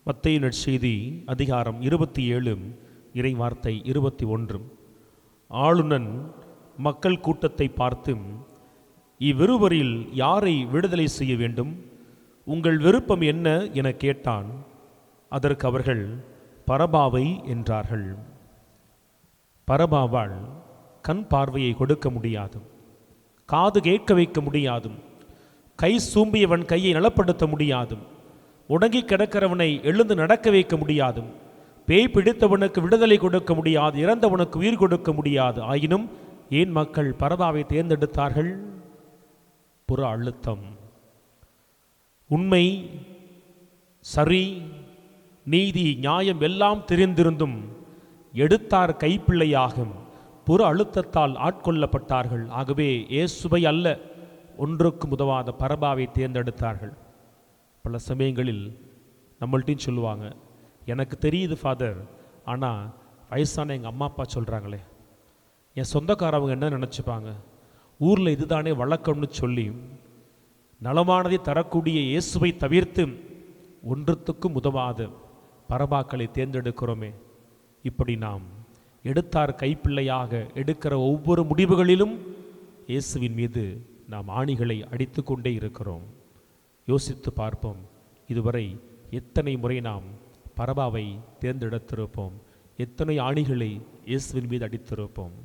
மத்தேயு நற்செய்தி அதிகாரம் 27 இறை வார்த்தை 21. ஆளுநன் மக்கள் கூட்டத்தை பார்த்து, இவ்விருவரில் யாரை விடுதலை செய்ய வேண்டும், உங்கள் விருப்பம் என்ன என கேட்டான். அதற்கு அவர்கள் பரபாவை என்றார்கள். பரபாவால் கண் பார்வையை கொடுக்க முடியாது, காது கேட்க வைக்க முடியாது, கை சூம்பியவன் கையை நலப்படுத்த முடியாது, உடங்கி கிடக்கிறவனை எழுந்து நடக்க வைக்க முடியாது, பேய் பிடித்தவனுக்கு விடுதலை கொடுக்க முடியாது, இறந்தவனுக்கு உயிர் கொடுக்க முடியாது. ஆயினும் ஏன் மக்கள் பரபாவை தேர்ந்தெடுத்தார்கள்? புற அழுத்தம். உண்மை, சரி, நீதி, நியாயம் எல்லாம் தெரிந்திருந்தும் எடுத்தார் கைப்பிள்ளையாகும் புற அழுத்தத்தால் ஆட்கொள்ளப்பட்டார்கள். ஆகவே இயேசுவை அல்ல, ஒன்றுக்கும் உதவாத பரபாவை தேர்ந்தெடுத்தார்கள். பல சமயங்களில் நம்மள்ட்டையும் சொல்லுவாங்க, எனக்கு தெரியுது ஃபாதர், ஆனால் வயசான எங்கள் அம்மா அப்பா சொல்கிறாங்களே, என் சொந்தக்காரவங்க என்ன நினச்சிப்பாங்க, ஊரில் இதுதானே வழக்கம்னு சொல்லி நலமானதை தரக்கூடிய இயேசுவை தவிர்த்து ஒன்றுத்துக்கும் உதவாத பரபாக்களை தேர்ந்தெடுக்கிறோமே. இப்படி நாம் எடுத்தார் கைப்பிள்ளையாக எடுக்கிற ஒவ்வொரு முடிவுகளிலும் இயேசுவின் மீது நாம் ஆணிகளை அடித்து கொண்டே இருக்கிறோம். யோசித்து பார்ப்போம், இதுவரை எத்தனை முறை நாம் பரபாவை தேர்ந்தெடுத்திருப்போம், எத்தனை ஆணிகளை இயேசுவின் மீது அடித்திருப்போம்.